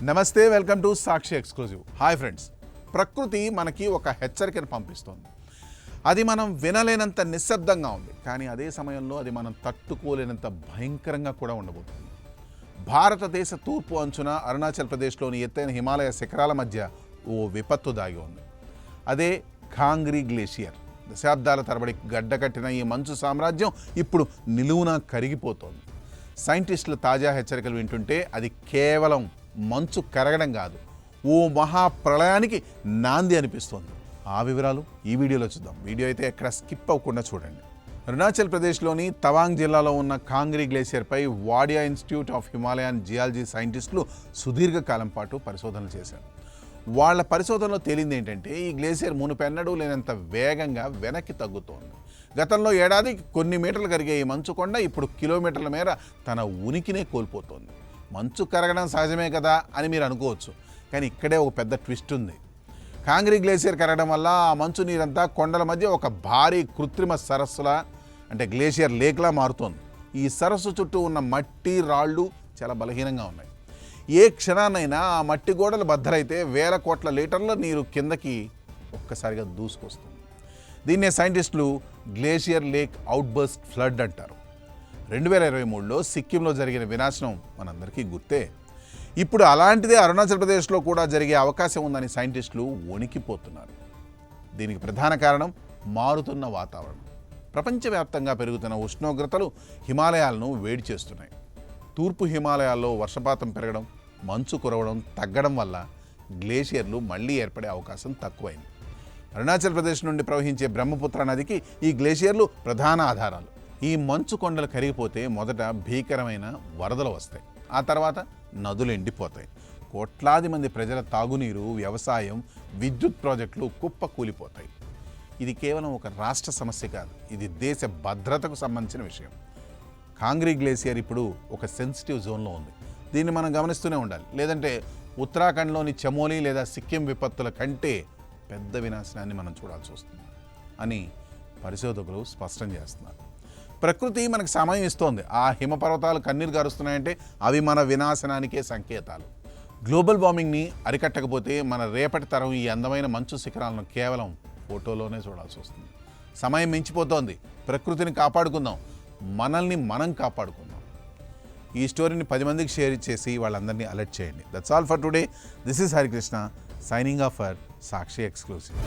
నమస్తే, welcome to Sakshi exclusive. Hi friends, ప్రకృతి మనకి ఒక హెచ్చరికను పంపిస్తుంది. అది మనం వినలేనంత నిశ్శబ్దంగా ఉంది, కానీ అదే సమయంలో అది మనం తట్టుకోలేనంత భయంకరంగా కూడా ఉండబోతుంది. భారతదేశ తూర్పు అంచున అరుణాచల్ ప్రదేశ్లోని ఎత్తైన హిమాలయ శిఖరాల మధ్య ఓ విపత్తు దాగి ఉంది. అదే కాంగ్రీ గ్లేషియర్. దశాబ్దాల తరబడి గడ్డకట్టిన ఈ మంచు సామ్రాజ్యం ఇప్పుడు నిలువునా కరిగిపోతోంది. సైంటిస్టుల తాజా హెచ్చరికలు వింటుంటే అది కేవలం మంచు కరగడం కాదు, ఓ మహాప్రళయానికి నాంది అనిపిస్తోంది. ఆ వివరాలు ఈ వీడియోలో చూద్దాం. వీడియో అయితే ఎక్కడ స్కిప్ అవ్వకుండా చూడండి. అరుణాచల్ ప్రదేశ్లోని తవాంగ్ జిల్లాలో ఉన్న కాంగ్రీ గ్లేషియర్పై Wadia institute of Himalayan geology సైంటిస్టులు సుదీర్ఘకాలం పాటు పరిశోధనలు చేశారు. వాళ్ళ పరిశోధనలో తేలింది ఏంటంటే, ఈ గ్లేషియర్ మునుపెన్నడూ లేనంత వేగంగా వెనక్కి తగ్గుతోంది. గతంలో ఏడాదికి కొన్ని మీటర్లు కరిగే ఈ మంచు కొండ ఇప్పుడు కిలోమీటర్ల మేర తన ఉనికినే కోల్పోతోంది. మంచు కరగడం సహజమే కదా అని మీరు అనుకోవచ్చు, కానీ ఇక్కడే ఒక పెద్ద ట్విస్ట్ ఉంది. కాంగ్రీ గ్లేషియర్ కరగడం వల్ల ఆ మంచు నీరంతా కొండల మధ్య ఒక భారీ కృత్రిమ సరస్సులా, అంటే గ్లేషియర్ లేక్లా మారుతోంది. ఈ సరస్సు చుట్టూ ఉన్న మట్టి రాళ్ళు చాలా బలహీనంగా ఉన్నాయి. ఏ క్షణాన్నైనా ఆ మట్టి గోడలు బద్దలైతే వేల కోట్ల లీటర్ల నీరు కిందకి ఒక్కసారిగా దూసుకొస్తుంది. దీన్నే సైంటిస్టులు గ్లేషియర్ లేక్ అవుట్బర్స్ట్ ఫ్లడ్ అంటారు. 2023లో సిక్కింలో జరిగిన వినాశనం మనందరికీ గుర్తే. ఇప్పుడు అలాంటిదే అరుణాచల్ ప్రదేశ్లో కూడా జరిగే అవకాశం ఉందని సైంటిస్టులు వణికిపోతున్నారు. దీనికి ప్రధాన కారణం మారుతున్న వాతావరణం. ప్రపంచవ్యాప్తంగా పెరుగుతున్న ఉష్ణోగ్రతలు హిమాలయాలను వేడి చేస్తున్నాయి. తూర్పు హిమాలయాల్లో వర్షపాతం పెరగడం, మంచు కురవడం తగ్గడం వల్ల గ్లేషియర్లు మళ్లీ ఏర్పడే అవకాశం తక్కువైంది. అరుణాచల్ ప్రదేశ్ నుండి ప్రవహించే బ్రహ్మపుత్ర నదికి ఈ గ్లేషియర్లు ప్రధాన ఆధారాలు. ఈ మంచు కొండలు కరిగిపోతే మొదట భీకరమైన వరదలు వస్తాయి, ఆ తర్వాత నదులు ఎండిపోతాయి. కోట్లాది మంది ప్రజల తాగునీరు, వ్యవసాయం, విద్యుత్ ప్రాజెక్టులు కుప్ప కూలిపోతాయి. ఇది కేవలం ఒక రాష్ట్ర సమస్య కాదు, ఇది దేశ భద్రతకు సంబంధించిన విషయం. కాంగ్రీ గ్లేషియర్ ఇప్పుడు ఒక సెన్సిటివ్ జోన్లో ఉంది. దీన్ని మనం గమనిస్తూనే ఉండాలి, లేదంటే ఉత్తరాఖండ్లోని చమోలీ లేదా సిక్కిం విపత్తుల కంటే పెద్ద వినాశనాన్ని మనం చూడాల్సి వస్తుంది అని పరిశోధకులు స్పష్టం చేస్తున్నారు. ప్రకృతి మనకు సమయం ఇస్తోంది. ఆ హిమపర్వతాలు కన్నీరు గారుస్తున్నాయంటే అవి మన వినాశనానికే సంకేతాలు. గ్లోబల్ వార్మింగ్ని అరికట్టకపోతే మన రేపటి తరం ఈ అందమైన మంచు శిఖరాలను కేవలం ఫోటోలోనే చూడాల్సి వస్తుంది. సమయం మించిపోతోంది. ప్రకృతిని కాపాడుకుందాం, మనల్ని మనం కాపాడుకుందాం. ఈ స్టోరీని 10 మందికి షేర్ చేసి వాళ్ళందరినీ అలర్ట్ చేయండి. That's all for today. This is Harikrishna signing off for Sakshi exclusive.